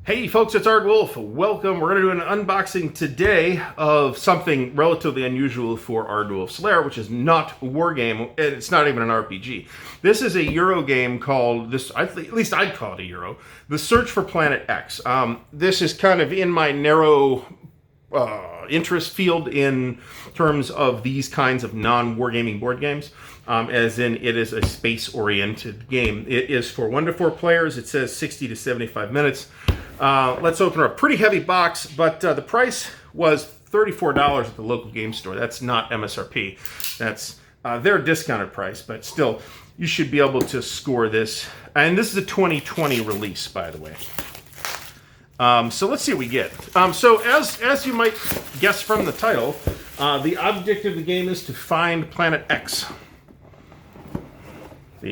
Hey folks, it's Ardwulf. Welcome. We're going to do an unboxing today of something relatively unusual for Ardwulf's Lair, which is not a war game, and it's not even an RPG. This is a Euro game called, at least I'd call it a Euro, The Search for Planet X. This is kind of in my narrow interest field in terms of these kinds of non-wargaming board games. As in, it is a space-oriented game. It is for 1 to 4 players. It says 60 to 75 minutes. Let's open a pretty heavy box, but the price was $34 at the local game store. That's not MSRP. That's their discounted price, but still, you should be able to score this. And this is a 2020 release, by the way. So let's see what we get. So as you might guess from the title, the object of the game is to find Planet X.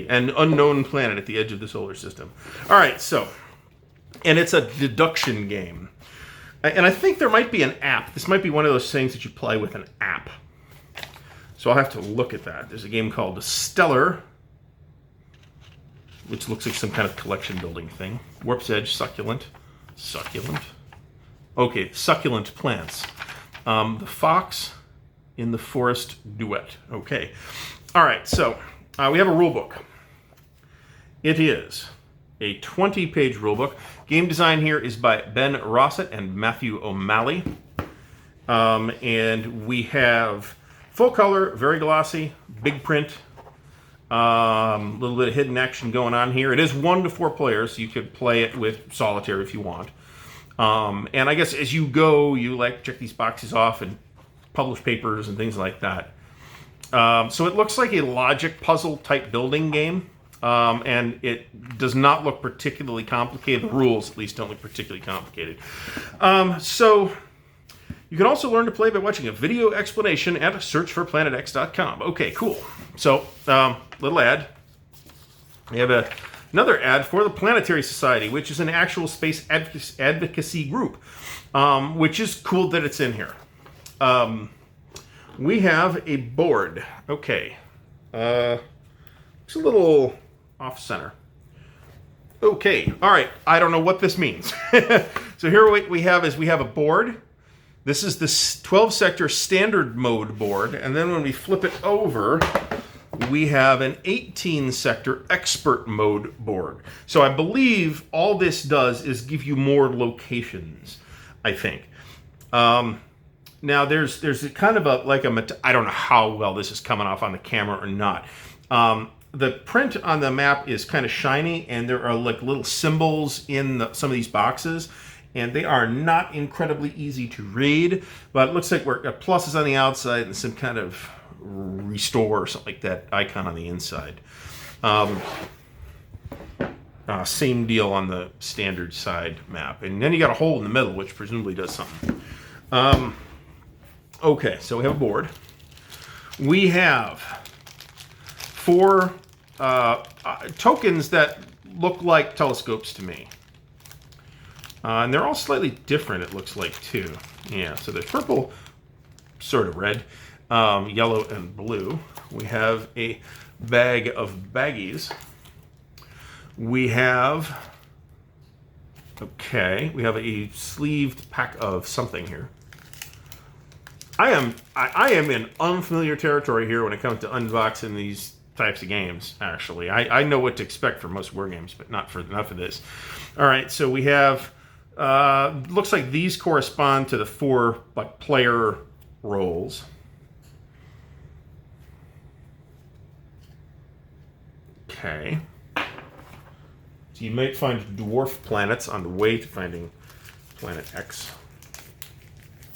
An unknown planet at the edge of the solar system. All right, so... and it's a deduction game. And I think there might be an app. This might be one of those things that you play with an app. So I'll have to look at that. There's a game called Stellar, which looks like some kind of collection building thing. Warp's Edge, Succulent. Okay, Succulent Plants. The Fox in the Forest Duet. Okay. All right, so we have a rulebook. It is a 20-page rulebook. Game design here is by Ben Rossett and Matthew O'Malley. And we have full color, very glossy, big print, a little bit of hidden action going on here. It is 1 to 4 players, so you could play it with solitaire if you want. And I guess as you go, you like check these boxes off and publish papers and things like that. So it looks like a logic puzzle type building game. And it does not look particularly complicated. The rules, at least, don't look particularly complicated. So you can also learn to play by watching a video explanation at searchforplanetx.com. Okay, cool. So, little ad. We have another ad for the Planetary Society, which is an actual space advocacy group, which is cool that it's in here. We have a board. Okay. It's a little off-center. Okay, all right. I don't know what this means. So here what we have is we have a board. This is the 12-sector standard mode board. And then when we flip it over, we have an 18-sector expert mode board. So I believe all this does is give you more locations, I think. Now there's a kind of I don't know how well this is coming off on the camera or not. The print on the map is kind of shiny, and there are like little symbols in some of these boxes, and they are not incredibly easy to read, but it looks like we're got pluses on the outside and some kind of restore or something like that icon on the inside. Same deal on the standard side map. And then you got a hole in the middle, which presumably does something. Okay, so we have a board. We have 4 tokens that look like telescopes to me. And they're all slightly different, it looks like, too. Yeah, so they're purple, sort of red, yellow, and blue. We have a bag of baggies. We have a sleeved pack of something here. I am in unfamiliar territory here when it comes to unboxing these types of games, actually. I know what to expect for most war games, but not for this. All right, so we have, looks like these correspond to the 4 player roles. Okay. So you might find dwarf planets on the way to finding Planet X.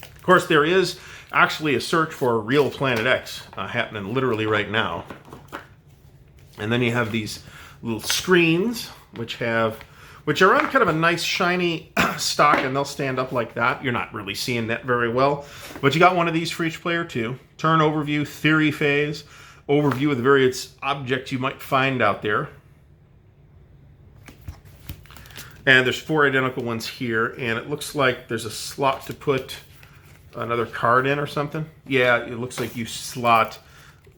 Of course, there is actually a search for a real Planet X happening literally right now. And then you have these little screens, which are on kind of a nice shiny stock, and they'll stand up like that. You're not really seeing that very well, but you got one of these for each player too. Turn overview, theory phase, overview of the various objects you might find out there. And there's 4 identical ones here, and it looks like there's a slot to put another card in or something. Yeah, it looks like you slot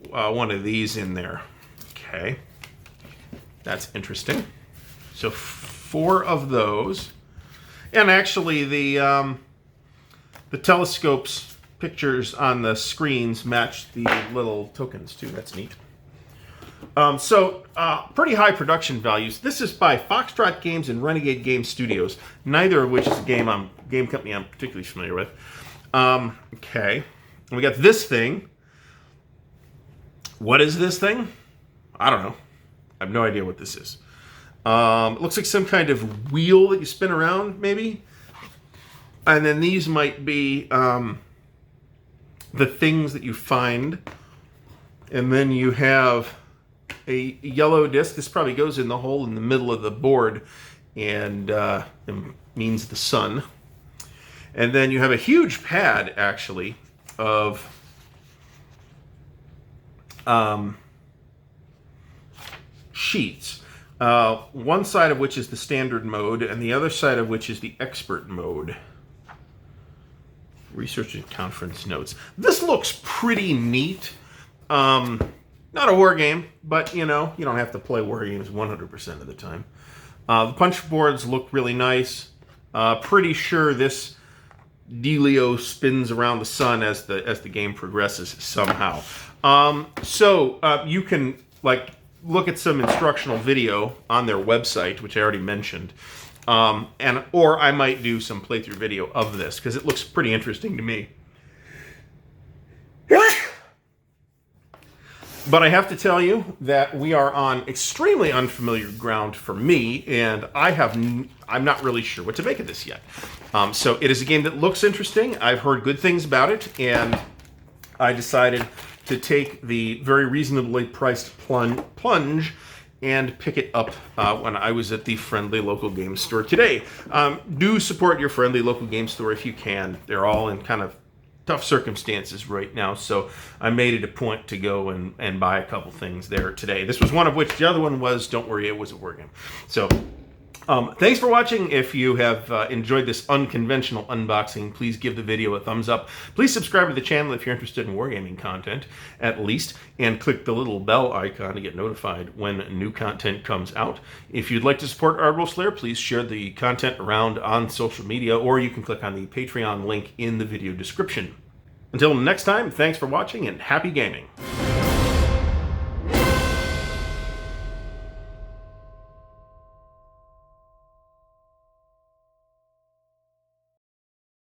one of these in there. Okay, that's interesting. So 4 of those. And actually, the telescope's pictures on the screens match the little tokens too. That's neat. Pretty high production values. This is by Foxtrot Games and Renegade Game Studios, neither of which is a game company I'm particularly familiar with. Okay. And we got this thing. What is this thing? I don't know. I have no idea what this is. It looks like some kind of wheel that you spin around, maybe. And then these might be the things that you find. And then you have a yellow disc. This probably goes in the hole in the middle of the board and it means the sun. And then you have a huge pad, actually, of sheets. One side of which is the standard mode, and the other side of which is the expert mode. Research and conference notes. This looks pretty neat. Not a war game, but you know, you don't have to play war games 100% of the time. The punch boards look really nice. Pretty sure this dealio spins around the sun as the game progresses somehow. You can look at some instructional video on their website, which I already mentioned, or I might do some playthrough video of this because it looks pretty interesting to me. But I have to tell you that we are on extremely unfamiliar ground for me, and I'm not really sure what to make of this yet. So it is a game that looks interesting. I've heard good things about it, and I decided to take the very reasonably priced plunge and pick it up when I was at the friendly local game store today. Do support your friendly local game store if you can. They're all in kind of tough circumstances right now, so I made it a point to go and buy a couple things there today. This was one of which. The other one was, don't worry, it was a war game. So thanks for watching. If you have enjoyed this unconventional unboxing, please give the video a thumbs up. Please subscribe to the channel if you're interested in wargaming content, at least, and click the little bell icon to get notified when new content comes out. If you'd like to support Ardwulf Lair, please share the content around on social media, or you can click on the Patreon link in the video description. Until next time, thanks for watching and happy gaming.